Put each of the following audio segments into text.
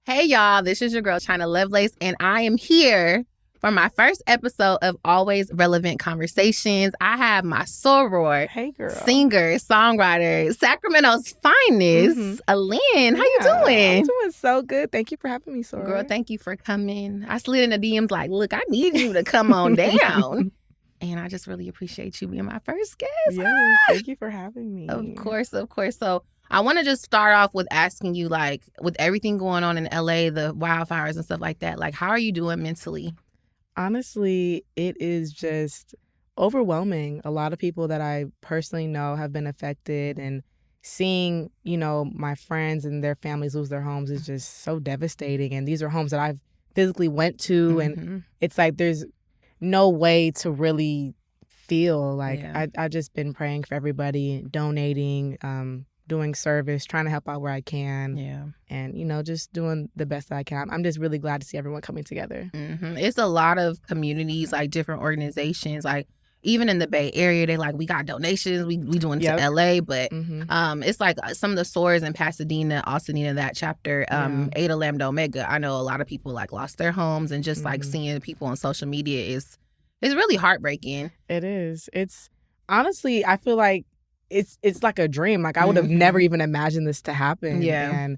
Hey, y'all, this is your girl, China Lovelace, and I am here for my first episode of Always Relevant Conversations. I have my soror, hey girl, singer, songwriter, Sacramento's finest, Allyn. How you doing? I'm doing so good. Thank you for having me, soror. Girl, thank you for coming. I slid in the DMs like, look, I need you to come on down. And I just really appreciate you being my first guest. Yes, thank you for having me. Of course. So I want to just start off with asking you, like, with everything going on in LA, the wildfires and stuff like that, like, how are you doing mentally? Honestly, it is just overwhelming. A lot of people that I personally know have been affected, and seeing, my friends and their families lose their homes is just so devastating. And these are homes that I've physically went to, and it's like there's no way to really feel like I've just been praying for everybody, donating, doing service, trying to help out where I can. Yeah. And, just doing the best that I can. I'm just really glad to see everyone coming together. It's a lot of communities, like different organizations, like even in the Bay Area, they like, we got donations, we doing to LA, but it's like some of the stores in Pasadena, Austin, that chapter, Ada Lambda Omega. I know a lot of people like lost their homes, and just like seeing people on social media is really heartbreaking. It is. It's honestly, I feel like it's like a dream. Like I would have never even imagined this to happen. Yeah. And,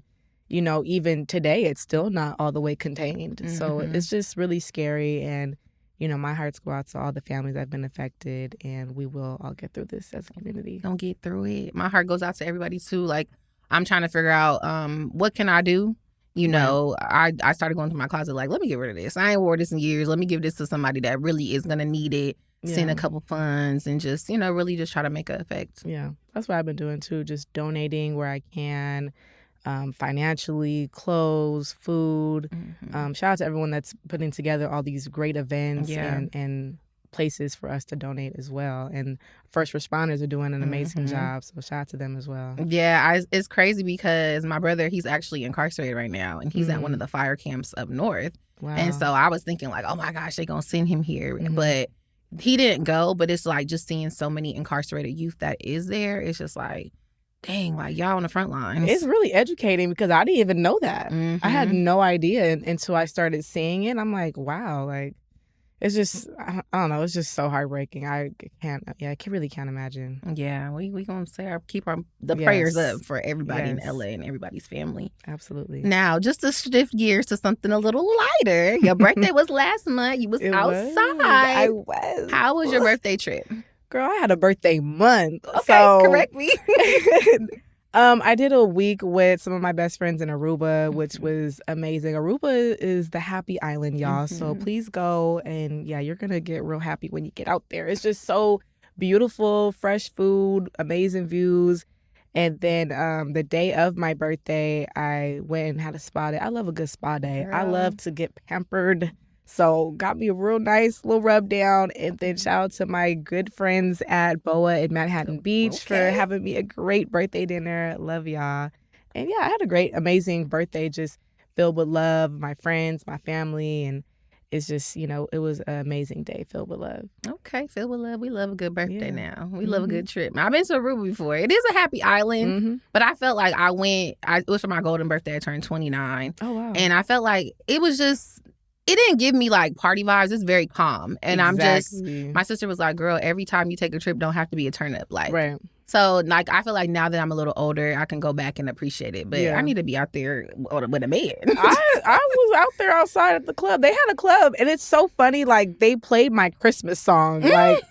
even today, it's still not all the way contained. So it's just really scary. And, my hearts go out to all the families that have been affected, and we will all get through this as a community. Don't get through it. My heart goes out to everybody too. Like, I'm trying to figure out what can I do? I started going through my closet like, let me get rid of this. I ain't wore this in years. Let me give this to somebody that really is going to need it. Send a couple funds and just, really just try to make an effect. Yeah, that's what I've been doing too. Just donating where I can, financially, clothes, food. Shout out to everyone that's putting together all these great events and places for us to donate as well. And first responders are doing an amazing job. So shout out to them as well. Yeah, it's crazy because my brother, he's actually incarcerated right now, and he's at one of the fire camps up north. Wow. And so I was thinking like, oh my gosh, they gonna send him here. But he didn't go. But it's like just seeing so many incarcerated youth that is there. It's just like, dang, like y'all on the front lines. It's really educating because I didn't even know that. I had no idea until I started seeing it. I'm like, wow, like it's just, I don't know, it's just so heartbreaking. I really can't imagine. Yeah, we gonna keep the prayers up for everybody in LA and everybody's family. Absolutely. Now, just to shift gears to something a little lighter, your birthday was last month. You was outside. I was. How was your birthday trip? Girl, I had a birthday month. Okay, so, correct me. I did a week with some of my best friends in Aruba, which was amazing. Aruba is the happy island, y'all. So please go. And you're going to get real happy when you get out there. It's just so beautiful, fresh food, amazing views. And then the day of my birthday, I went and had a spa day. I love a good spa day. Girl. I love to get pampered. So got me a real nice little rub down, and then shout out to my good friends at Boa in Manhattan Beach for having me a great birthday dinner. Love y'all. And I had a great, amazing birthday, just filled with love, my friends, my family, and it's just, it was an amazing day filled with love. Okay, filled with love. We love a good birthday now. We love a good trip. I've been to Aruba before. It is a happy island, but I felt like it was for my golden birthday. I turned 29. Oh, wow. And I felt like it was just, it didn't give me like party vibes. It's very calm. And my sister was like, girl, every time you take a trip, don't have to be a turn up. Like, right. So like, I feel like now that I'm a little older, I can go back and appreciate it. But I need to be out there with a man. I was out there outside at the club. They had a club, and it's so funny. Like, they played my Christmas song. Like,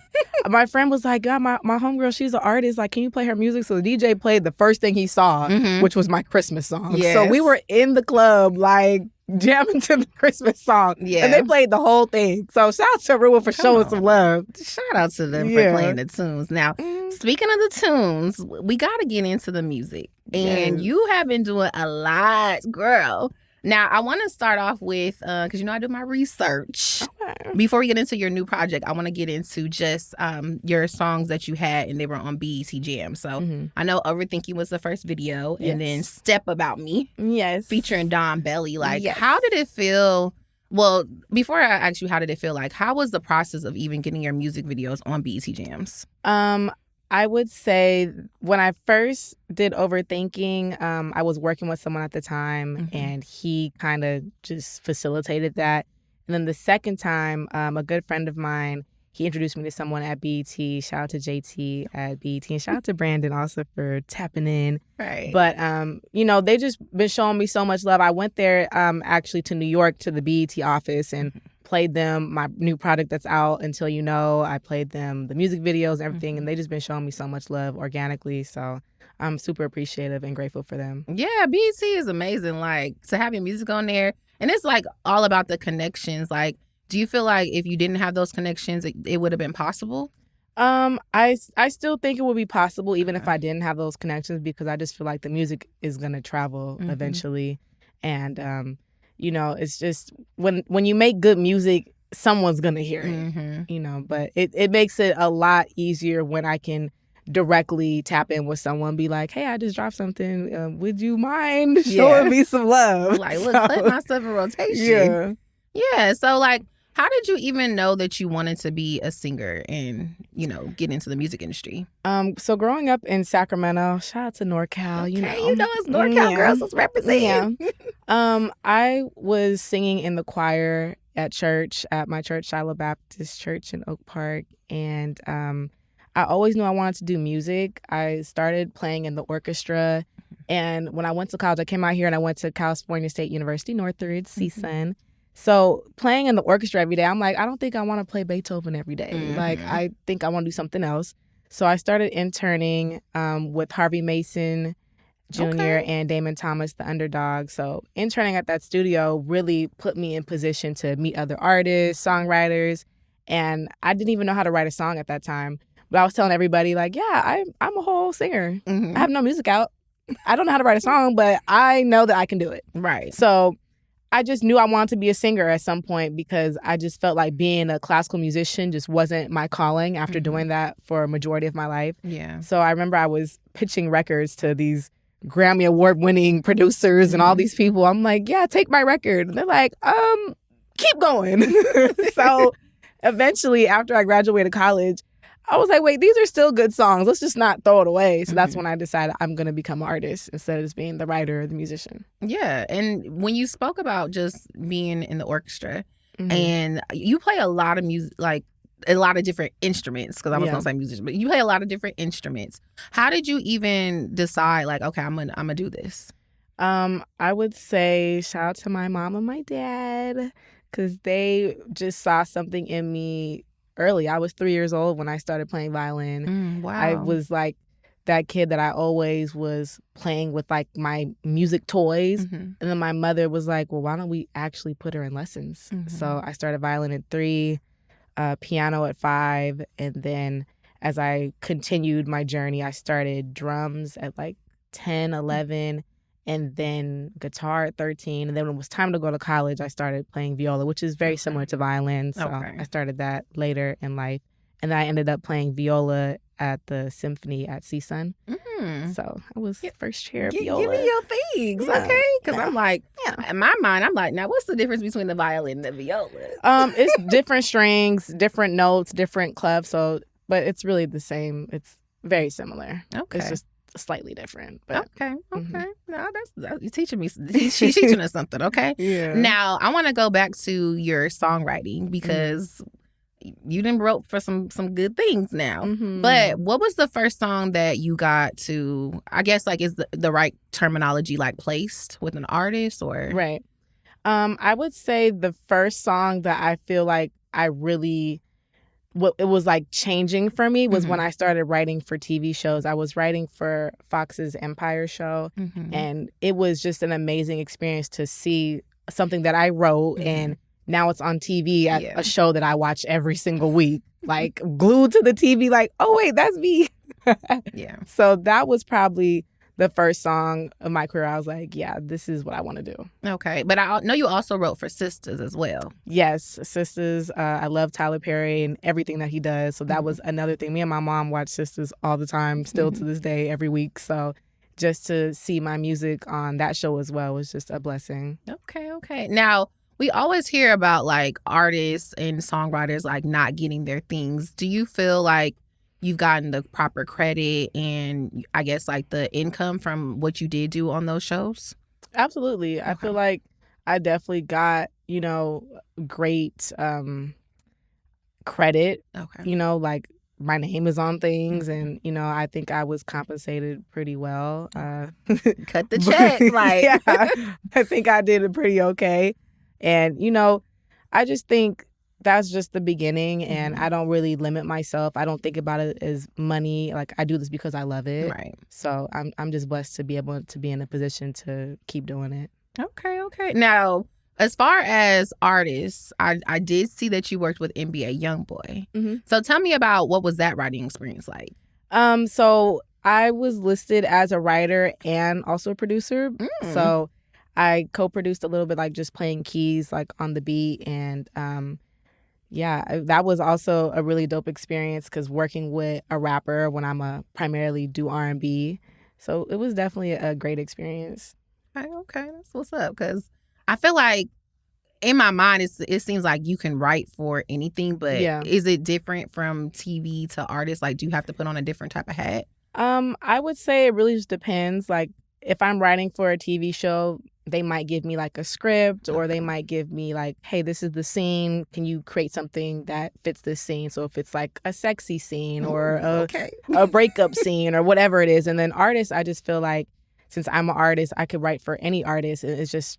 my friend was like, God, my homegirl, she's an artist. Like, can you play her music? So the DJ played the first thing he saw, which was my Christmas song. Yes. So we were in the club, like, jamming to the Christmas song. Yeah. And they played the whole thing. So shout out to Rua for showing some love. Shout out to them for playing the tunes. Now, speaking of the tunes, we got to get into the music. And you have been doing a lot, girl. Now, I want to start off with, because I do my research. Okay. Before we get into your new project, I want to get into just your songs that you had, and they were on BET Jam. So I know Overthinking was the first video, and then Step About Me, featuring Don Belly. Like, how did it feel? Well, before I ask you how did it feel, like, how was the process of even getting your music videos on BET Jams? I would say when I first did Overthinking, I was working with someone at the time, and he kind of just facilitated that. And then the second time, a good friend of mine, he introduced me to someone at BET. Shout out to JT at BET, and shout out to Brandon also for tapping in. Right. But, they just been showing me so much love. I went there actually to New York to the BET office and played them my new product that's out, Until You Know. I played them the music videos and everything, and they just been showing me so much love organically. So I'm super appreciative and grateful for them. Yeah, BET is amazing. Like, to have your music on there, and it's like all about the connections. Like, do you feel like if you didn't have those connections, it would have been possible? I still think it would be possible even if I didn't have those connections, because I just feel like the music is gonna travel eventually, and it's just when you make good music, someone's gonna hear it, But it makes it a lot easier when I can directly tap in with someone, be like, hey, I just dropped something. Would you mind showing me some love? Like, look, put myself in rotation. Yeah. So, like, how did you even know that you wanted to be a singer and, get into the music industry? So growing up in Sacramento, shout out to NorCal, it's NorCal girls, let's represent. I was singing in the choir at church, at my church, Shiloh Baptist Church in Oak Park, and I always knew I wanted to do music. I started playing in the orchestra, and when I went to college, I came out here and I went to California State University, Northridge, CSUN. So playing in the orchestra every day, I'm like, I don't think I want to play Beethoven every day. Like, I think I want to do something else. So I started interning with Harvey Mason Jr. and Damon Thomas, the Underdog. So interning at that studio really put me in position to meet other artists, songwriters, and I didn't even know how to write a song at that time. But I was telling everybody, like, yeah, I'm a whole singer. I have no music out. I don't know how to write a song, but I know that I can do it. Right. So I just knew I wanted to be a singer at some point, because I just felt like being a classical musician just wasn't my calling after doing that for a majority of my life. Yeah. So I remember I was pitching records to these Grammy Award-winning producers and all these people. I'm like, yeah, take my record. And they're like, keep going. So eventually, after I graduated college, I was like, wait, these are still good songs. Let's just not throw it away. So that's when I decided I'm going to become an artist instead of just being the writer or the musician. Yeah. And when you spoke about just being in the orchestra, and you play a lot of music, like a lot of different instruments, because I was going to say musician, but you play a lot of different instruments. How did you even decide, like, okay, I'm gonna do this? I would say shout out to my mom and my dad, because they just saw something in me early. I was 3 years old when I started playing violin. Wow. I was like that kid that I always was playing with, like, my music toys. And then my mother was like, well, why don't we actually put her in lessons? So I started violin at 3, piano at 5. And then as I continued my journey, I started drums at like 10, 11. And then guitar at 13. And then when it was time to go to college, I started playing viola, which is very similar to violin. So I started that later in life. And then I ended up playing viola at the symphony at CSUN. So I was first chair viola. Give me your things, okay? Because I'm like, in my mind, I'm like, now what's the difference between the violin and the viola? It's different strings, different notes, different clefs. But it's really the same. It's very similar. Okay. It's just slightly different. But okay. No, that's you're teaching me. She's teaching us something. Okay. Yeah. Now I want to go back to your songwriting, because you done wrote for some good things now. But what was the first song that you got to, I guess, like, is the right terminology, like, placed with an artist, or? Right. I would say the first song that I feel like I really, it was like changing for me was when I started writing for TV shows. I was writing for Fox's Empire show, and it was just an amazing experience to see something that I wrote and now it's on TV at a show that I watch every single week, like glued to the TV, like, oh, wait, that's me. So that was probably the first song of my career. I was like, yeah, this is what I want to do. Okay. But I know you also wrote for Sistas as well. Yes, Sistas. I love Tyler Perry and everything that he does. So that was another thing. Me and my mom watch Sistas all the time, still to this day, every week. So just to see my music on that show as well was just a blessing. Okay. Now, we always hear about, like, artists and songwriters, like, not getting their things. Do you feel like you've gotten the proper credit and I guess like the income from what you did do on those shows? Absolutely. I feel like I definitely got, great credit. Like my name is on things, and I think I was compensated pretty well. Cut the check, like yeah, I think I did it pretty okay, and I just think that's just the beginning, and I don't really limit myself. I don't think about it as money. Like I do this because I love it. Right. So I'm just blessed to be able to be in a position to keep doing it. Okay. Now, as far as artists, I did see that you worked with NBA YoungBoy. Mm-hmm. So tell me about what was that writing experience like? So I was listed as a writer and also a producer. So I co-produced a little bit, like just playing keys like on the beat, and that was also a really dope experience because working with a rapper when I'm primarily do R&B. So it was definitely a great experience. Okay, that's what's up. Because I feel like in my mind, it seems like you can write for anything, but is it different from TV to artists? Like, do you have to put on a different type of hat? I would say it really just depends. Like, if I'm writing for a TV show, they might give me like a script, or they might give me like, hey, this is the scene. Can you create something that fits this scene? So if it's like a sexy scene or a breakup scene or whatever it is. And then artists, I just feel like since I'm an artist, I could write for any artist. It's just,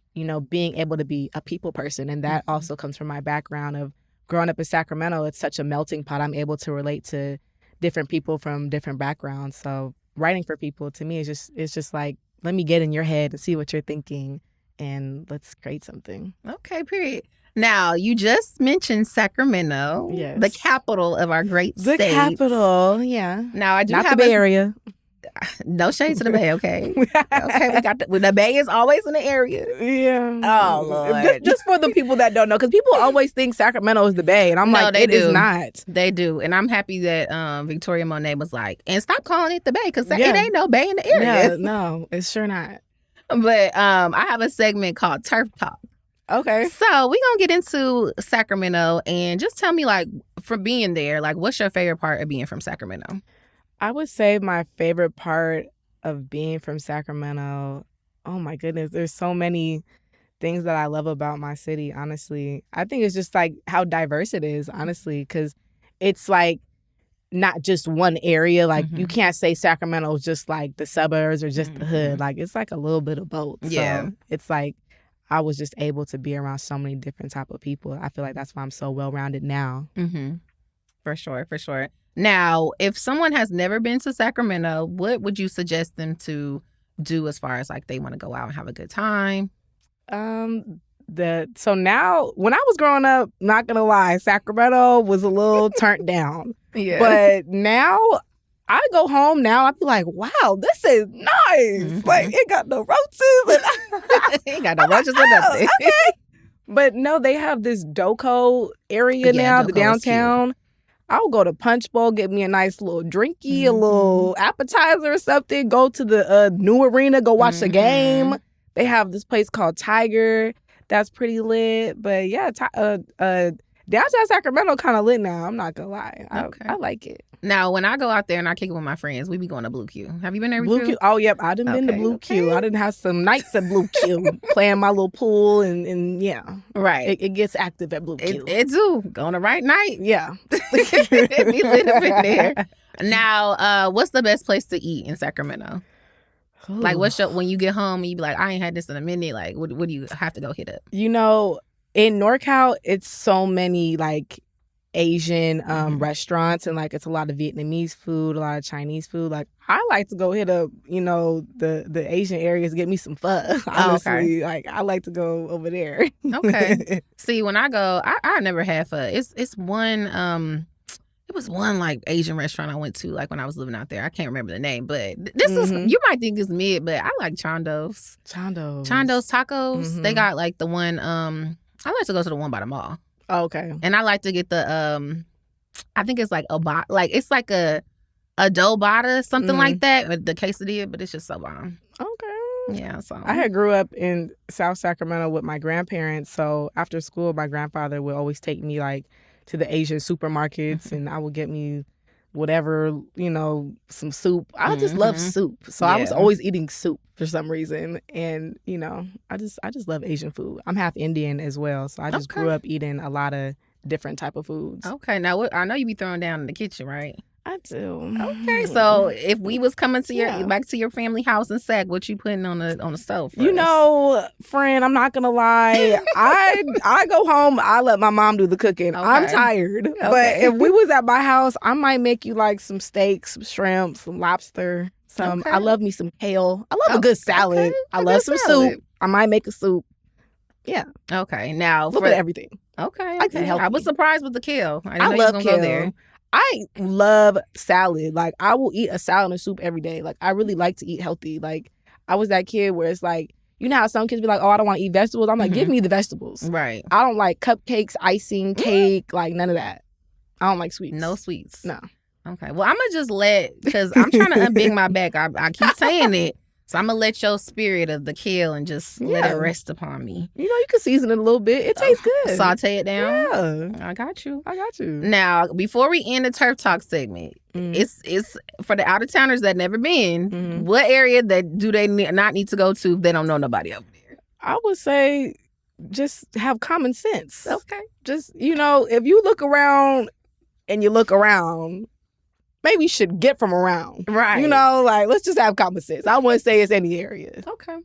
being able to be a people person. And that also comes from my background of growing up in Sacramento. It's such a melting pot. I'm able to relate to different people from different backgrounds. So writing for people to me is just like, let me get in your head and see what you're thinking, and let's create something. Okay, period. Now, you just mentioned Sacramento, the capital of our great state. The capital, yeah. Now, I do not have the Bay Area. No shade to the Bay, okay? Okay, we got the Bay is always in the area. Yeah. Oh, Lord. Just for the people that don't know, because people always think Sacramento is the Bay, and I'm like, it is not. They do, and I'm happy that Victoria Monet was like, and stop calling it the Bay, because it ain't no Bay in the area. Yeah, no, it's sure not. But I have a segment called Turf Talk. Okay. So we're going to get into Sacramento, and just tell me, like, from being there, like, what's your favorite part of being from Sacramento? I would say my favorite part of being from Sacramento, oh my goodness, there's so many things that I love about my city, honestly. I think it's just like how diverse it is, honestly, because it's like not just one area. Like you can't say Sacramento is just like the suburbs or just the hood. Like it's like a little bit of both. Yeah. So it's like I was just able to be around so many different type of people. I feel like that's why I'm so well-rounded now. For sure. Now, if someone has never been to Sacramento, what would you suggest them to do as far as like they want to go out and have a good time? So now, when I was growing up, not gonna lie, Sacramento was a little turned down. Yeah. But now I go home now, I'd be like, wow, this is nice. Like it got no roaches and it got no roaches or nothing. Okay. But no, they have this Doco area now, the downtown. I'll go to Punch Bowl, get me a nice little drinky, a little appetizer or something. Go to the new arena, go watch the game. They have this place called Tiger. That's pretty lit. But yeah, downtown Sacramento kind of lit now. I'm not gonna lie. I like it. Now, when I go out there and I kick it with my friends, we be going to Blue Q. Have you been there? Blue Q? Oh, yep. I done been to Blue Q. I done have some nights at Blue Q, playing my little pool and yeah. Right. It gets active at Blue Q. It do. Go on the right night. Yeah. It be lit up in there. Now, what's the best place to eat in Sacramento? Ooh. Like, when you get home and you be like, I ain't had this in a minute. Like, what do you have to go hit up? In NorCal, it's so many like Asian restaurants, and like it's a lot of Vietnamese food, a lot of Chinese food. Like I like to go hit up, the Asian areas, get me some pho. Honestly, like I like to go over there. Okay. See, when I go, I never had pho. It's one. It was one like Asian restaurant I went to like when I was living out there. I can't remember the name, but this is, you might think it's mid, but I like Chando's. Chando's tacos. They got like the one. I like to go to the one by the mall. Oh, okay. And I like to get the I think it's like it's like a adobada, something like that, or the quesadilla, but it's just so bomb. Okay. Yeah, so I had grew up in South Sacramento with my grandparents, so after school my grandfather would always take me like to the Asian supermarkets, and I would get me whatever, some soup. I just love soup. So I was always eating soup for some reason. And, I just love Asian food. I'm half Indian as well. So I just grew up eating a lot of different type of foods. Okay. Now, I know you be throwing down in the kitchen, right? I do. Okay, so if we was coming to back to your family house in Sac, what you putting on the stove? Friend, I'm not gonna lie. I go home. I let my mom do the cooking. Okay. I'm tired, but if we was at my house, I might make you like some steak, some shrimp, some lobster. I love me some kale. I love a good salad. Okay. I love some soup. I might make a soup. Yeah. Okay. Now for everything. Okay. I was surprised with the kale. I love kale. Go there. I love salad. Like, I will eat a salad and soup every day. Like, I really like to eat healthy. Like, I was that kid where it's like, you know how some kids be like, oh, I don't want to eat vegetables? I'm like, give me the vegetables. Right. I don't like cupcakes, icing, cake, like none of that. I don't like sweets. No sweets. No. Okay. Well, I'm going to just because I'm trying to unbig my back. I keep saying it. So I'm going to let your spirit of the kale and just let it rest upon me. You can season it a little bit. It tastes good. Saute it down. Yeah. I got you. Now, before we end the Turf Talk segment, it's for the out-of-towners that never been, what area do they not need to go to if they don't know nobody over there? I would say just have common sense. Okay. Just, if you look around and you look around, maybe you should get from around. Right. Let's just have common sense. I wouldn't say it's any area. Okay.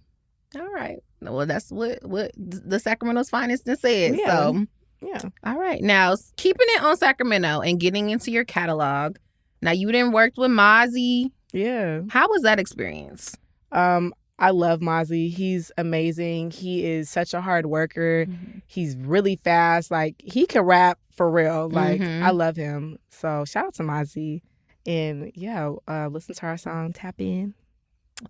All right. Well, that's what the Sacramento's finest said. Yeah. So, yeah. All right. Now, keeping it on Sacramento and getting into your catalog. Now, you done worked with Mozzie. Yeah. How was that experience? I love Mozzie. He's amazing. He is such a hard worker. He's really fast. Like, he can rap for real. Like, I love him. So, shout out to Mozzie. And listen to our song, Tap In.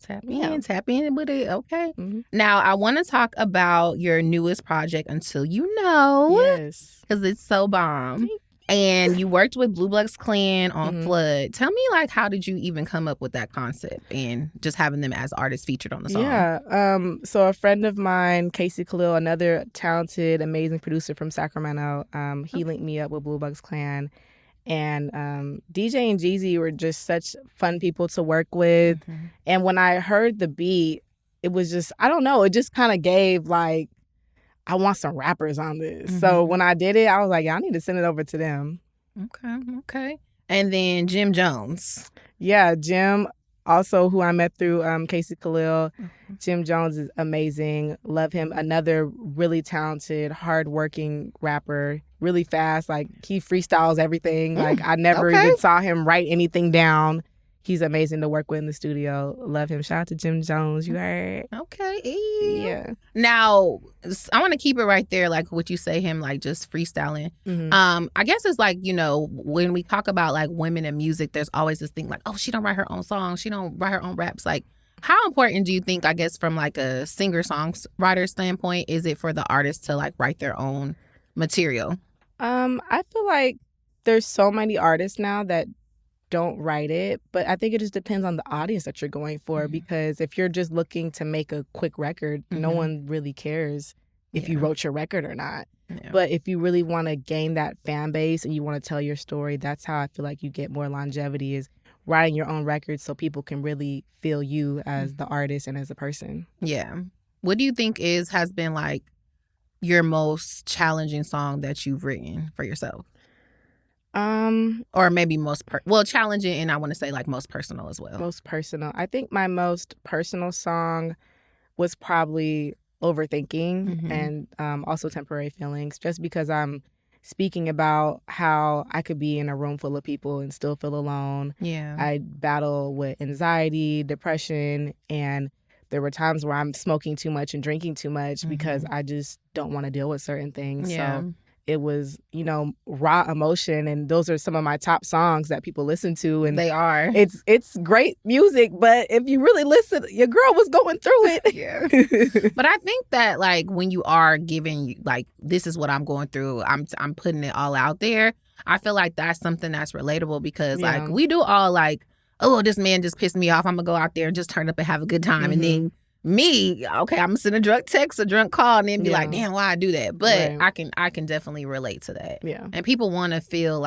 Tap in with it. Okay. Now, I want to talk about your newest project, Until You Know. Yes. Because it's so bomb. And you worked with Blue Bloods Clan on Flood. Tell me, how did you even come up with that concept and just having them as artists featured on the song? Yeah. So a friend of mine, Casey Khalil, another talented, amazing producer from Sacramento, he linked me up with Blue Bloods Clan. And DJ and Jeezy were just such fun people to work with. And when I heard the beat, it was just, I don't know, it just kind of gave I want some rappers on this. So when I did it, I was like, I need to send it over to them. Okay. And then Jim Jones. Yeah, Jim, also who I met through Casey Khalil. Jim Jones is amazing. Love him. Another really talented, hardworking rapper. Really fast. Like, he freestyles everything. Like, I never even saw him write anything down. He's amazing to work with in the studio. Love him. Shout out to Jim Jones. You heard? Okay. Yeah. Now, I want to keep it right there, like what you say, him just freestyling. I guess it's when we talk about women in music, there's always this thing oh, she don't write her own songs. She don't write her own raps. How important do you think, I guess, from a singer-songwriter standpoint, is it for the artist to write their own material? I feel like there's so many artists now that don't write it, but I think it just depends on the audience that you're going for, because if you're just looking to make a quick record, no one really cares if you wrote your record or not. But if you really want to gain that fan base and you want to tell your story, that's how I feel like you get more longevity, is writing your own records so people can really feel you as the artist and as a person. Yeah. What do you think has been your most challenging song that you've written for yourself? Or maybe challenging, and I want to say most personal as well. Most personal. I think my most personal song was probably Overthinking and also Temporary Feelings, just because I'm speaking about how I could be in a room full of people and still feel alone. Yeah. I battle with anxiety, depression, and there were times where I'm smoking too much and drinking too much because I just don't want to deal with certain things. Yeah. So it was, raw emotion, and those are some of my top songs that people listen to. And they are. It's great music, but if you really listen, your girl was going through it. Yeah. But I think that when you are giving this is what I'm going through, I'm putting it all out there. I feel like that's something that's relatable, because we do all oh, this man just pissed me off, I'm gonna go out there and just turn up and have a good time. And then me, okay, I'm gonna send a drunk text, a drunk call, and then be like, damn, why I do that? But I can definitely relate to that. Yeah. And people want to feel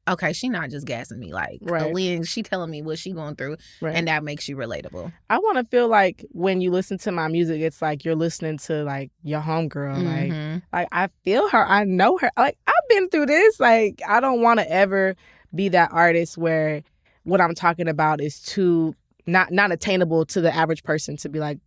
okay, she not just gassing me. Like, Allyn, she telling me what she going through, and that makes you relatable. I want to feel like when you listen to my music, it's like you're listening to like your homegirl. Like I feel her, I know her. Like I've been through this. Like I don't want to ever be that artist where what I'm talking about is too not attainable to the average person to be like,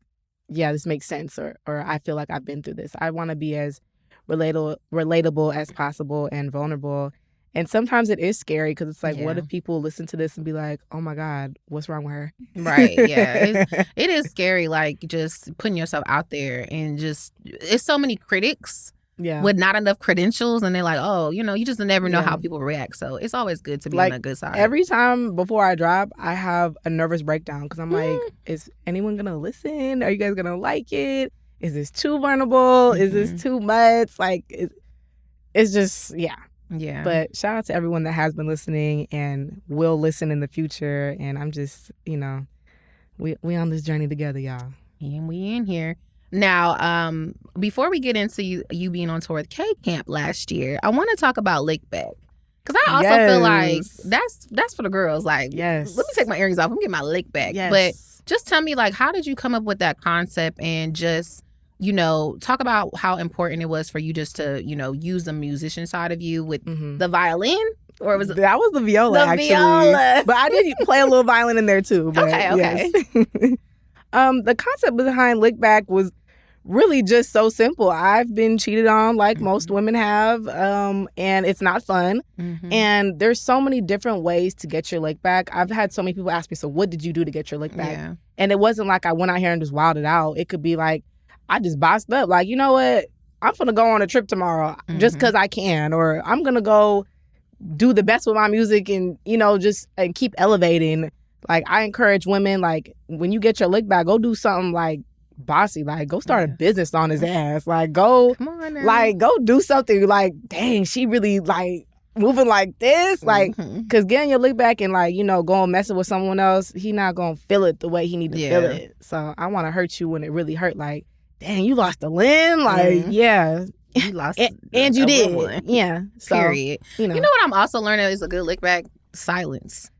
yeah, this makes sense, or I feel like I've been through this. I want to be as relatable as possible and vulnerable. And sometimes it is scary because it's like, what if people listen to this and be like, oh my God, what's wrong with her? Right, yeah. It is scary, like, just putting yourself out there and just, it's so many critics with not enough credentials. And they're like, oh, you just never know how people react. So it's always good to be on a good side. Every time before I drop, I have a nervous breakdown because I'm like, is anyone going to listen? Are you guys going to like it? Is this too vulnerable? Is this too much? Like, it's just, yeah. But shout out to everyone that has been listening and will listen in the future. And I'm just, we on this journey together, y'all. And we in here. Now, before we get into you being on tour with K-Camp last year, I want to talk about Lick Back. Because I also feel like that's for the girls. Like, let me take my earrings off. I'm getting my lick back. But just tell me, like, how did you come up with that concept and just talk about how important it was for you just to, use the musician side of you with the violin? Or was it... That was the viola, actually. But I did play a little violin in there, too. But okay. Yes. The concept behind Lick Back was really just so simple. I've been cheated on like most women have, and it's not fun. And there's so many different ways to get your lick back. I've had so many people ask me, so what did you do to get your lick back? And it wasn't like I went out here and just wilded out. It could be like, I just bossed up. Like, you know what? I'm going to go on a trip tomorrow just because I can. Or I'm going to go do the best with my music and, just and keep elevating. Like, I encourage women, like, when you get your lick back, go do something, like, bossy. Like, go start a business on his ass. Like, go, go do something. Like, dang, she really, like, moving like this. Like, because getting your lick back and, like, going messing with someone else, he not going to feel it the way he need to feel it. So I want to hurt you when it really hurt. Like, dang, you lost a limb? Like, you lost and you did. One. Yeah. So, period. You know what I'm also learning is a good lick back? Silence.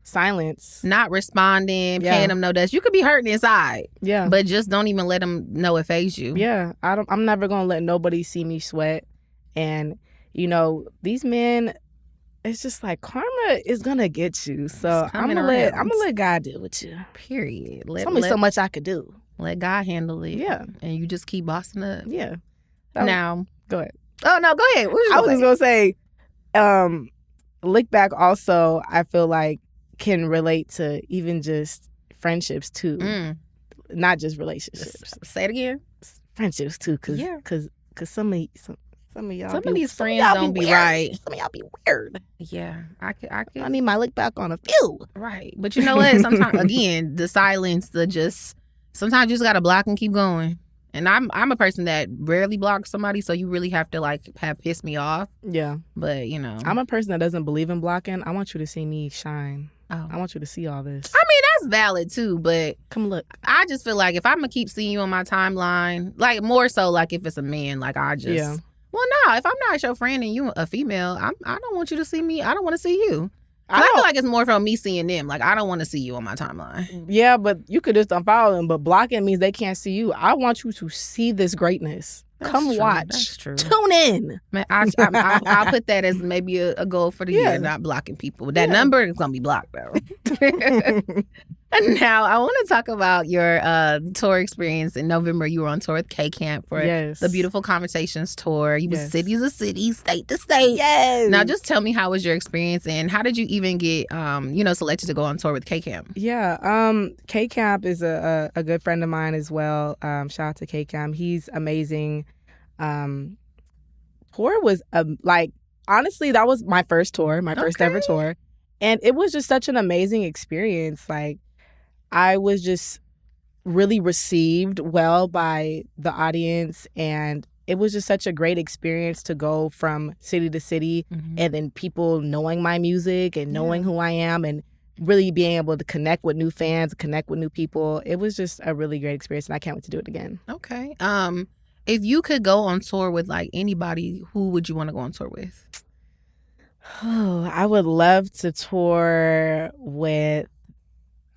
Not responding, paying them no dust. You could be hurting inside. Yeah. But just don't even let them know it fazed you. Yeah. I'm never going to let nobody see me sweat. And, these men, it's just like karma is going to get you. So I'm going to let God deal with you. Period. There's only so much I could do. Let God handle it. Yeah. And you just keep bossing up. Yeah. Now. Go ahead. Oh, no, go ahead. I was just going to say, lick back also, I feel like, can relate to even just friendships, too. Not just relationships. Say it again. Friendships, too. Because some of y'all... Some of these friends don't be right. Some of y'all be weird. Yeah. I need my lick back on a few. Right. But you know what? Sometimes, again, the silence, sometimes you just got to block and keep going. And I'm a person that rarely blocks somebody, so you really have to, like, have pissed me off. Yeah. But, I'm a person that doesn't believe in blocking. I want you to see me shine. Oh. I want you to see all this. I mean, that's valid, too, but... Come look. I just feel like if I'm going to keep seeing you on my timeline, like, more so, like, if it's a man, like, I just... Yeah. Well, no, if I'm not your friend and you a female, I don't want you to see me. I don't want to see you. I feel like it's more from me seeing them. Like, I don't want to see you on my timeline. Yeah, but you could just unfollow them. But blocking means they can't see you. I want you to see this greatness. Come true. Watch. That's true. Tune in. Man, I'll put that as maybe a goal for the year, not blocking people. That number is going to be blocked, though. And now, I want to talk about your tour experience. In November, you were on tour with K-Camp for the Beautiful Conversations tour. You was city to city, state to state. Yes. Now, just tell me, how was your experience, and how did you even get, selected to go on tour with K-Camp? Yeah, K-Camp is a good friend of mine as well. Shout out to K-Camp. He's amazing. Tour was, honestly, that was my first tour, my first ever tour. And it was just such an amazing experience. Like, I was just really received well by the audience, and it was just such a great experience to go from city to city and then people knowing my music and knowing who I am and really being able to connect with new fans, connect with new people. It was just a really great experience, and I can't wait to do it again. Okay. If you could go on tour with, like, anybody, who would you want to go on tour with? Oh, I would love to tour with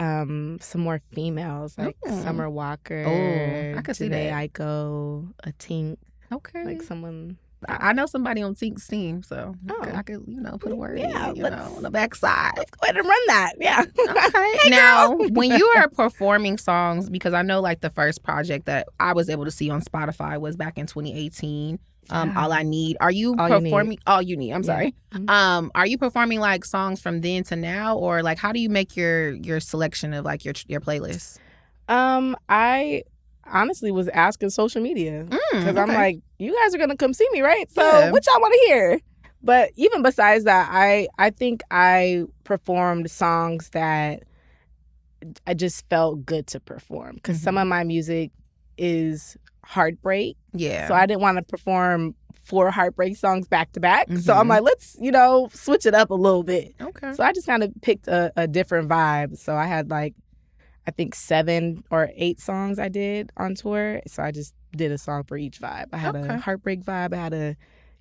some more females like Summer Walker. Oh, I could see Janae that. Aiko, a Tink. Okay. Like someone. I know somebody on Tink's team, so I could, put a word in, on the backside. Let's go ahead and run that. Yeah. Okay. Hey, now, girl. when you are performing songs, because I know like the first project that I was able to see on Spotify was back in 2018. All I Need. Are you performing All You Need? I'm sorry. Mm-hmm. Are you performing like songs from then to now, or like how do you make your selection of like your playlist? I honestly was asking social media because I'm like, you guys are gonna come see me, right? So what y'all want to hear? But even besides that, I think I performed songs that I just felt good to perform because some of my music is heartbreak. Yeah. So I didn't want to perform 4 heartbreak songs back to back. So I'm like, let's, switch it up a little bit. Okay. So I just kind of picked a different vibe. So I had like, I think 7 or 8 songs I did on tour. So I just did a song for each vibe. I had a heartbreak vibe. I had a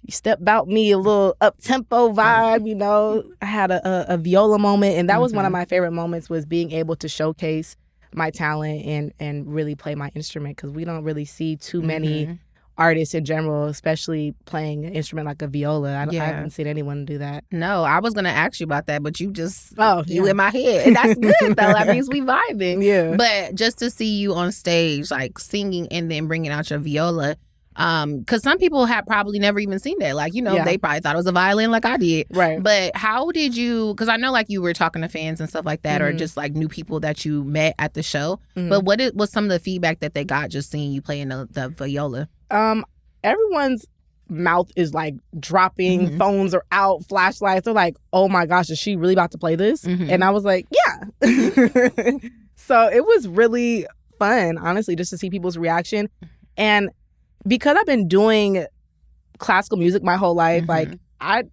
Step Out Me, a little up-tempo vibe, I had a viola moment. And that was one of my favorite moments, was being able to showcase my talent and really play my instrument, because we don't really see too many artists in general, especially playing an instrument like a viola. I haven't seen anyone do that. No, I was gonna ask you about that, but you just you in my head, and that's good though. That means we vibing. Yeah. But just to see you on stage, like singing and then bringing out your viola, because some people have probably never even seen that. Like, they probably thought it was a violin, like I did. Right. But how did you? Because I know like you were talking to fans and stuff like that, or just like new people that you met at the show. But what was some of the feedback that they got just seeing you playing the viola? Everyone's mouth is like dropping, phones are out, flashlights. They're like, oh my gosh, is she really about to play this? And I was like, yeah. So it was really fun, honestly, just to see people's reaction. And because I've been doing classical music my whole life, like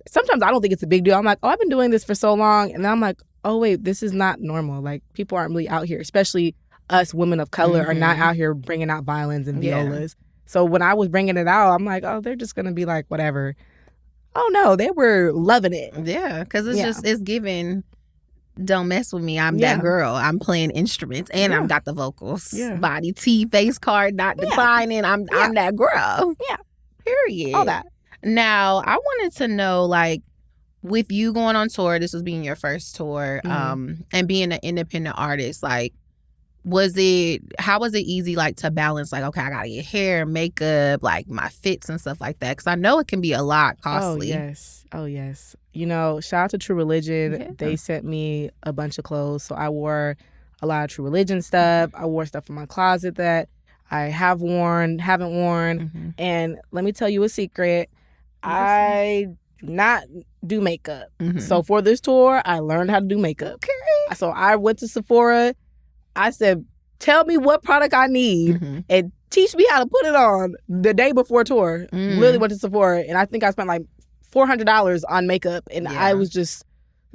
sometimes I don't think it's a big deal. I'm like, oh, I've been doing this for so long. And then I'm like, oh wait, this is not normal. Like, people aren't really out here, especially us women of color are not out here bringing out violins and violas. So when I was bringing it out, I'm like, oh, they're just going to be like, whatever. Oh, no, they were loving it. Yeah, because it's given, don't mess with me. I'm that girl. I'm playing instruments and I've got the vocals. Yeah. Body, T, face card, not declining. I'm that girl. Yeah. Period. All that. Now, I wanted to know, like, with you going on tour, this was being your first tour, and being an independent artist, like, how was it easy, like, to balance, like, okay, I gotta get hair, makeup, like my fits and stuff like that? Because I know it can be a lot costly. Oh yes. Shout out to True Religion. Yeah. They sent me a bunch of clothes, so I wore a lot of True Religion stuff. I wore stuff from my closet that I have worn, haven't worn. And let me tell you a secret. I do not do makeup. So for this tour, I learned how to do makeup. Okay. So I went to Sephora. I said, tell me what product I need and teach me how to put it on the day before tour. Literally went to Sephora, and I think I spent like $400 on makeup. And I was just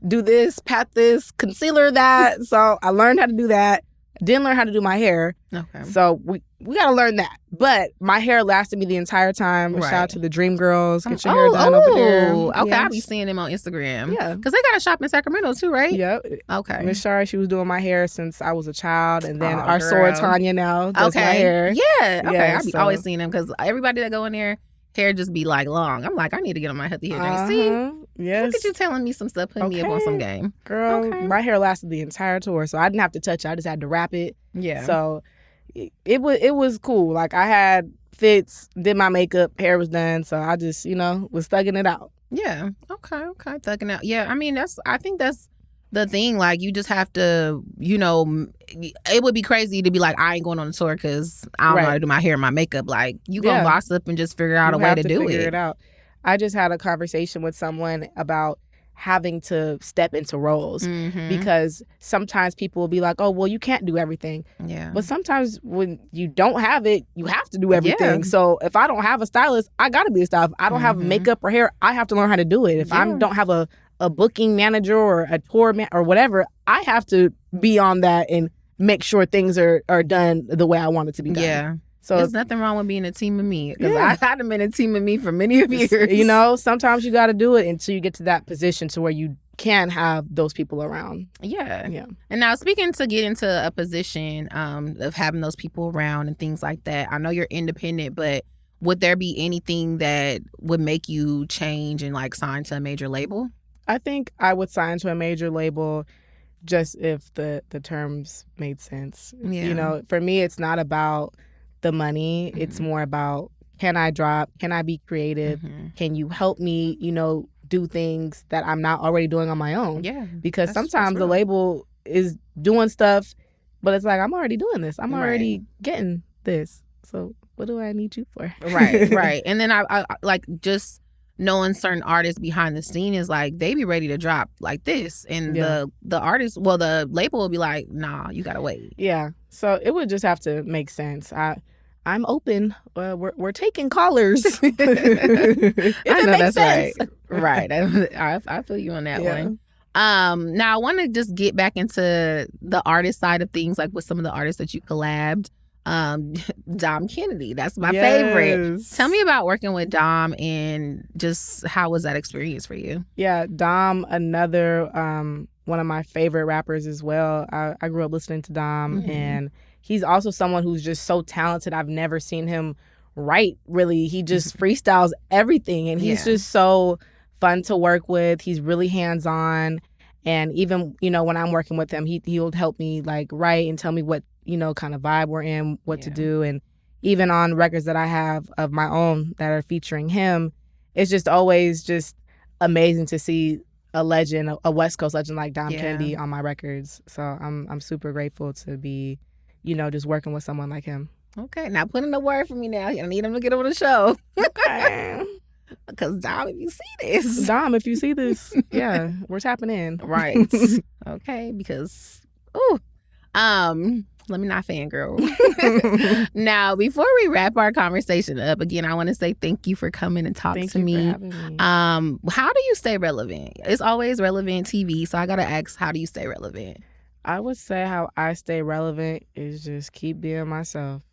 do this, pat this, concealer that. So I learned how to do that. Didn't learn how to do my hair. Okay. So we got to learn that. But my hair lasted me the entire time. Right. Shout out to the Dream Girls. Get your hair done over there. Okay, yes. I'll be seeing them on Instagram. Yeah. Because they got a shop in Sacramento too, right? Yep. Okay. Miss Shari, she was doing my hair since I was a child. And then our Sora Tanya now does my hair. Yeah. Okay. Yeah, I'll be always seeing them because everybody that go in there, hair just be like long. I'm like, I need to get on my healthy hair journey. See? Yes. Look at you telling me some stuff, putting me up on some game. Girl, my hair lasted the entire tour, so I didn't have to touch it. I just had to wrap it. Yeah. So it was cool. Like, I had fits, did my makeup, hair was done, so I just, was thugging it out. Yeah. Okay. Thugging out. Yeah. I mean, I think that's the thing. Like, you just have to, it would be crazy to be like, I ain't going on the tour because I don't know how to do my hair and my makeup. Like, you gonna boss up and just figure out a way to do it. Figure it out. I just had a conversation with someone about having to step into roles because sometimes people will be like, oh, well, you can't do everything. Yeah. But sometimes when you don't have it, you have to do everything. Yeah. So if I don't have a stylist, I got to be a stylist. If I don't have makeup or hair, I have to learn how to do it. If I don't have a booking manager or a tour or whatever, I have to be on that and make sure things are done the way I want it to be done. Yeah. So there's nothing wrong with being a team of me, because I had been a team of me for many years. You know, sometimes you got to do it until you get to that position to where you can have those people around. Yeah. And now, speaking to get into a position of having those people around and things like that, I know you're independent, but would there be anything that would make you change and like sign to a major label? I think I would sign to a major label just if the terms made sense. Yeah. You know, for me, it's not about the money. It's more about, can I drop? Can I be creative? Can you help me, you know, do things that I'm not already doing on my own? Yeah. Because sometimes the label is doing stuff, but it's like, I'm already doing this. I'm already getting this. So what do I need you for? Right. And then I like just knowing certain artists behind the scene is like, they be ready to drop like this. And the artist, well, the label will be like, nah, you got to wait. Yeah. So it would just have to make sense. I'm open. We're taking callers. If I know that's sense. Right. I feel you on that one. Now I want to just get back into the artist side of things, like with some of the artists that you collabed. Dom Kennedy, that's my favorite. Tell me about working with Dom and just how was that experience for you? Yeah, Dom, another one of my favorite rappers as well. I grew up listening to Dom, and he's also someone who's just so talented. I've never seen him write, really. He just freestyles everything, and he's just so fun to work with. He's really hands-on, and even, you know, when I'm working with him, he'll help me like write and tell me what, you know, kind of vibe we're in, what to do. And even on records that I have of my own that are featuring him, it's just always just amazing to see a legend, a West Coast legend like Dom Kennedy on my records. So I'm super grateful to be, you know, just working with someone like him. Okay, now put in a word for me now. I need him to get on the show. Okay. Because Dom, if you see this, yeah, we're tapping in. Right. Okay, because let me not fangirl. Now, before we wrap our conversation up, again, I want to say thank you for coming and talking to me. Thank you for having me. How do you stay relevant? It's always relevant TV, so I gotta ask, how do you stay relevant? I would say how I stay relevant is just keep being myself.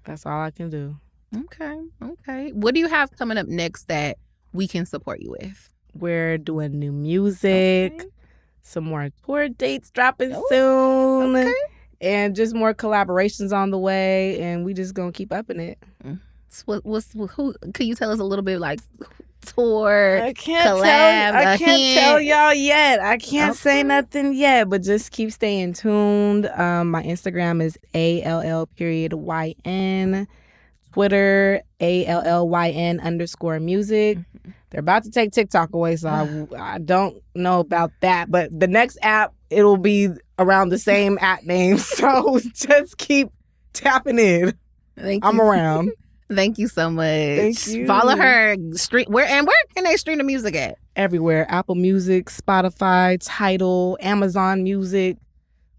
That's all I can do. Okay. What do you have coming up next that we can support you with? We're doing new music, some more tour dates dropping soon, and just more collaborations on the way, and we just gonna keep upping it. Who can you tell us a little bit, like tour? I can't tell y'all yet. I can't say nothing yet, but just keep staying tuned. My Instagram is ALL_YN. Twitter, ALLYN_music. They're about to take TikTok away, so I don't know about that. But the next app, it'll be around the same app name. So just keep tapping in. I'm around. Thank you so much. Thank you. Follow her. Where can they stream the music at? Everywhere. Apple Music, Spotify, Tidal, Amazon Music.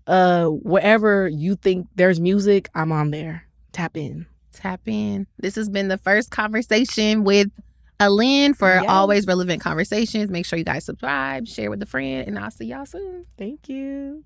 Wherever you think there's music, I'm on there. Tap in. This has been the first conversation with Allyn for Always Relevant Conversations. Make sure you guys subscribe, share with a friend, and I'll see y'all soon. Thank you.